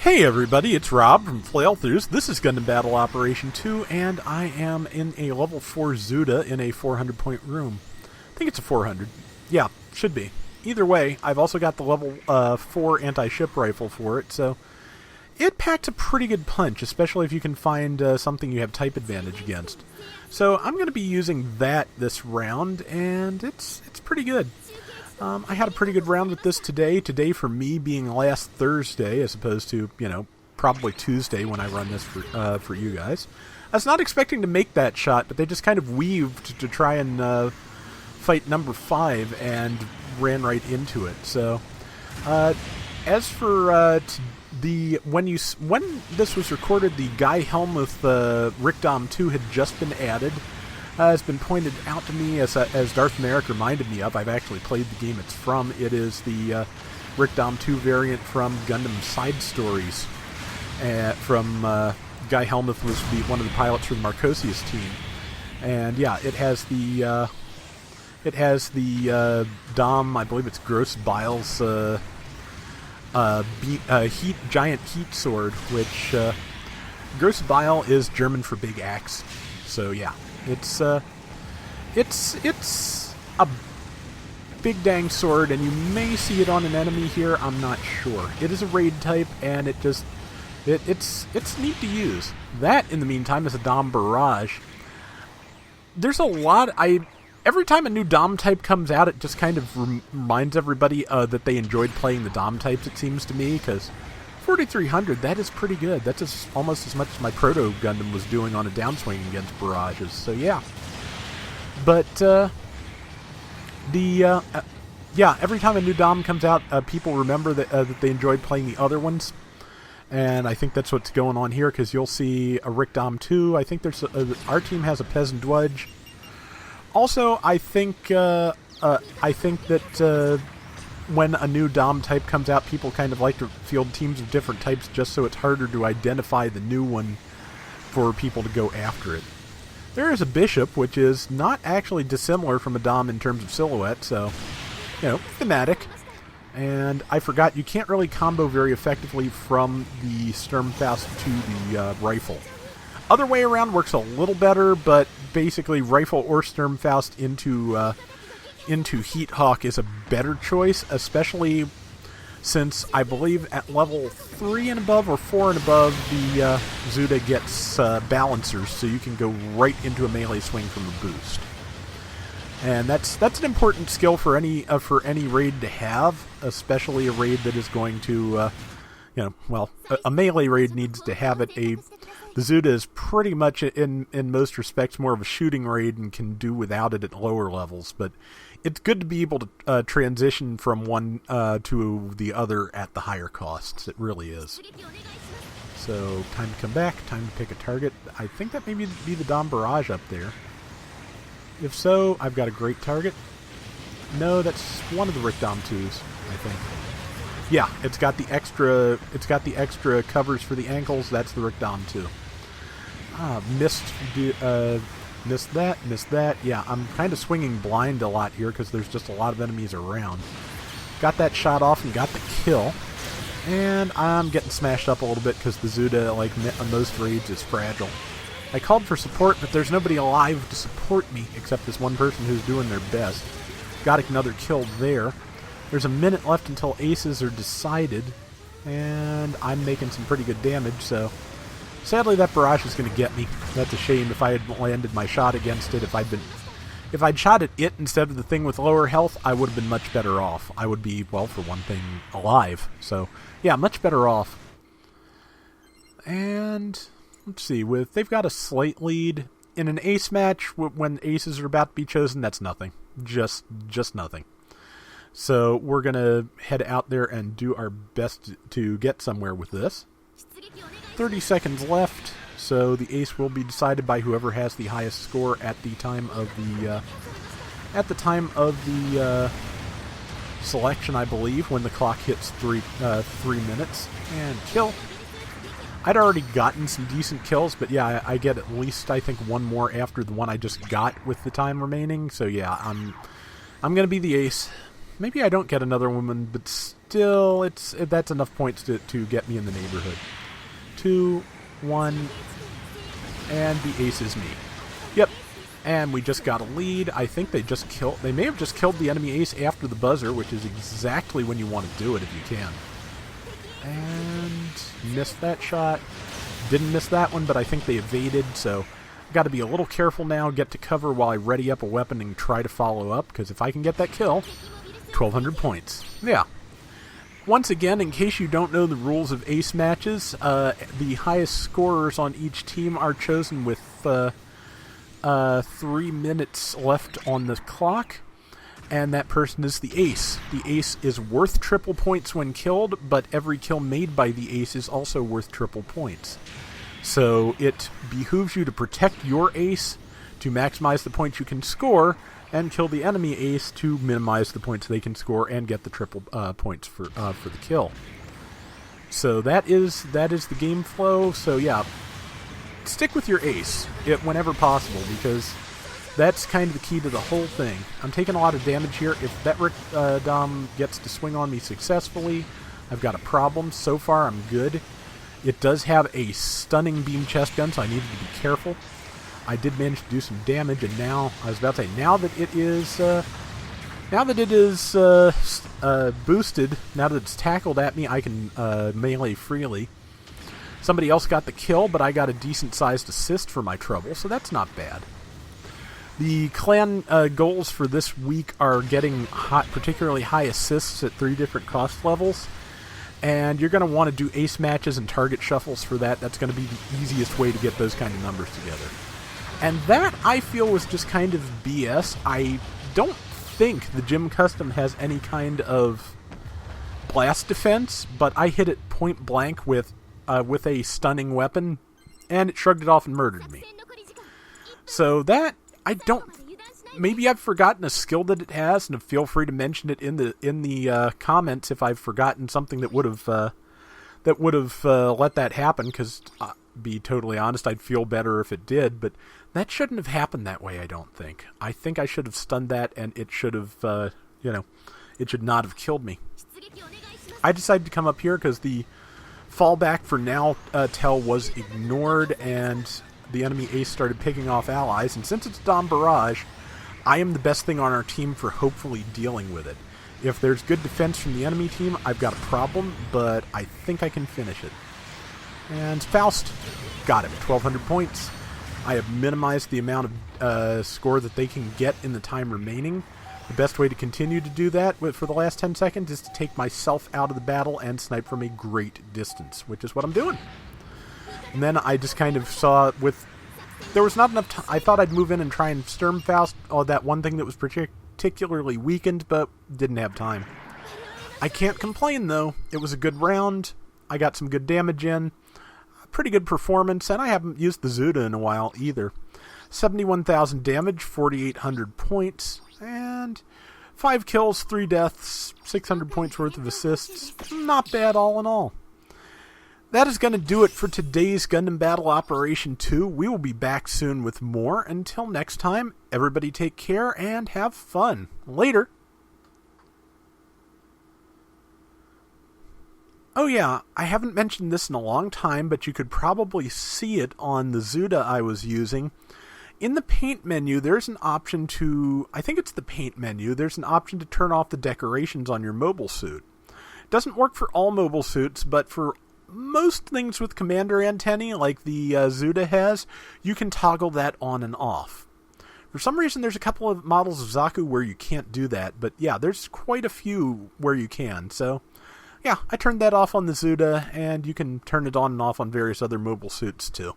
Hey everybody, it's Rob from Flailthroughs. This is Gundam Battle Operation 2, and I am in a level 4 Zudah in a 400-point room. I think it's a 400. Yeah, should be. Either way, I've also got the level 4 anti-ship rifle for it, so it packs a pretty good punch, especially if you can find something you have type advantage against. So I'm going to be using that this round, and it's pretty good. I had a pretty good round with this today. Today for me being last Thursday as opposed to, probably Tuesday when I run this for you guys. I was not expecting to make that shot, but they just kind of weaved to try and fight number 5 and ran right into it. So, as for when this was recorded, the Guy Helmuth Rickdom 2 had just been added. Has been pointed out to me as Darth Merrick reminded me of. I've actually played the game it's from. It is the Rickdom 2 variant from Gundam Side Stories. From Guy Helmuth was one of the pilots for the Marcosius team, and yeah, it has the Dom. I believe it's Gross Bile's giant heat sword, which Gross Bile is German for big axe. So yeah. It's a big dang sword, and you may see it on an enemy here. I'm not sure. It is a raid type, and it's neat to use. That, in the meantime, is a Dom Barrage. There's a lot. Every time a new Dom type comes out, it just kind of reminds everybody that they enjoyed playing the Dom types. It seems to me, because 4300, that is pretty good. That's almost as much as my Proto Gundam was doing on a downswing against barrages. So yeah. But every time a new Dom comes out, people remember that they enjoyed playing the other ones, and I think that's what's going on here. Because you'll see a Rickdom 2. I think our team has a Peasant Dwudge. Also, I think that when a new Dom type comes out, people kind of like to field teams of different types just so it's harder to identify the new one for people to go after it. There is a Bishop, which is not actually dissimilar from a Dom in terms of silhouette, so, thematic. And I forgot, you can't really combo very effectively from the Sturmfaust to the rifle. Other way around works a little better, but basically rifle or Sturmfaust into Heat Hawk is a better choice, especially since I believe at level 3 and above or 4 and above, the Zudah gets balancers, so you can go right into a melee swing from a boost. And that's an important skill for any raid to have, especially a raid that is going to, a melee raid needs to have it. The Zudah is pretty much, in most respects, more of a shooting raid and can do without it at lower levels, but it's good to be able to transition from one to the other at the higher costs. It really is. So, time to come back, time to pick a target. I think that may be the Dom Barrage up there. If so, I've got a great target. No, that's one of the Rickdom 2s, I think. Yeah, it's got the extra covers for the ankles. That's the Rickdom 2. Missed that. Yeah, I'm kind of swinging blind a lot here because there's just a lot of enemies around. Got that shot off and got the kill. And I'm getting smashed up a little bit because the Zudah, like on most raids, is fragile. I called for support, but there's nobody alive to support me except this one person who's doing their best. Got another kill there. There's a minute left until aces are decided, and I'm making some pretty good damage, so sadly that barrage is going to get me. That's a shame. If I had landed my shot against it, if I'd shot at it instead of the thing with lower health, I would have been much better off. I would be, well, for one thing, alive. So, yeah, much better off. And let's see, they've got a slight lead. In an ace match, when aces are about to be chosen, that's nothing. Just nothing. So we're going to head out there and do our best to get somewhere with this. 30 seconds left, so the ace will be decided by whoever has the highest score at the time of the selection, I believe, when the clock hits 3 minutes. And kill. I'd already gotten some decent kills, but yeah, I get at least, I think, one more after the one I just got with the time remaining. So yeah, I'm going to be the ace. Maybe I don't get another woman, but still, that's enough points to get me in the neighborhood. 2, 1, and the ace is me. Yep, and we just got a lead. I think they may have just killed the enemy ace after the buzzer, which is exactly when you want to do it if you can. And missed that shot. Didn't miss that one, but I think they evaded, so I've got to be a little careful now, get to cover while I ready up a weapon and try to follow up, because if I can get that kill, 1,200 points. Yeah. Once again, in case you don't know the rules of ace matches, the highest scorers on each team are chosen with 3 minutes left on the clock, and that person is the ace. The ace is worth triple points when killed, but every kill made by the ace is also worth triple points. So it behooves you to protect your ace to maximize the points you can score, and kill the enemy ace to minimize the points they can score and get the triple points for the kill. So that is the game flow. So yeah, stick with your ace whenever possible, because that's kind of the key to the whole thing. I'm taking a lot of damage here. If that Dom gets to swing on me successfully, I've got a problem. So far, I'm good. It does have a stunning beam chest gun, so I needed to be careful. I did manage to do some damage, and now, I was about to say, now that it is boosted, now that it's tackled at me, I can melee freely. Somebody else got the kill, but I got a decent-sized assist for my trouble, so that's not bad. The clan goals for this week are getting particularly high assists at 3 different cost levels, and you're going to want to do ace matches and target shuffles for that. That's going to be the easiest way to get those kind of numbers together. And that, I feel, was just kind of BS. I don't think the Gym Custom has any kind of blast defense, but I hit it point blank with a stunning weapon, and it shrugged it off and murdered me. So that, maybe I've forgotten a skill that it has, and feel free to mention it in the comments if I've forgotten something that would have let that happen, because be totally honest, I'd feel better if it did, but that shouldn't have happened that way, I don't think. I think I should have stunned that, and it should have, it should not have killed me. I decided to come up here because the fallback for now tell was ignored, and the enemy ace started picking off allies, and since it's Dom Barrage, I am the best thing on our team for hopefully dealing with it. If there's good defense from the enemy team, I've got a problem, but I think I can finish it. And Faust got him, 1,200 points. I have minimized the amount of score that they can get in the time remaining. The best way to continue to do that for the last 10 seconds is to take myself out of the battle and snipe from a great distance, which is what I'm doing. And then I just kind of saw there was not enough time. I thought I'd move in and try and Sturm Faust, that one thing that was particularly weakened, but didn't have time. I can't complain, though. It was a good round. I got some good damage in. Pretty good performance, and I haven't used the Zudah in a while either. 71,000 damage, 4,800 points, and 5 kills, 3 deaths, 600 points worth of assists. Not bad all in all. That is going to do it for today's Gundam Battle Operation 2. We will be back soon with more. Until next time, everybody take care and have fun. Later. Oh yeah, I haven't mentioned this in a long time, but you could probably see it on the Zudah I was using. In the paint menu, there's an option to, I think it's the paint menu, there's an option to turn off the decorations on your mobile suit. It doesn't work for all mobile suits, but for most things with commander antennae, like the Zudah has, you can toggle that on and off. For some reason, there's a couple of models of Zaku where you can't do that, but yeah, there's quite a few where you can, so yeah, I turned that off on the Zudah, and you can turn it on and off on various other mobile suits too.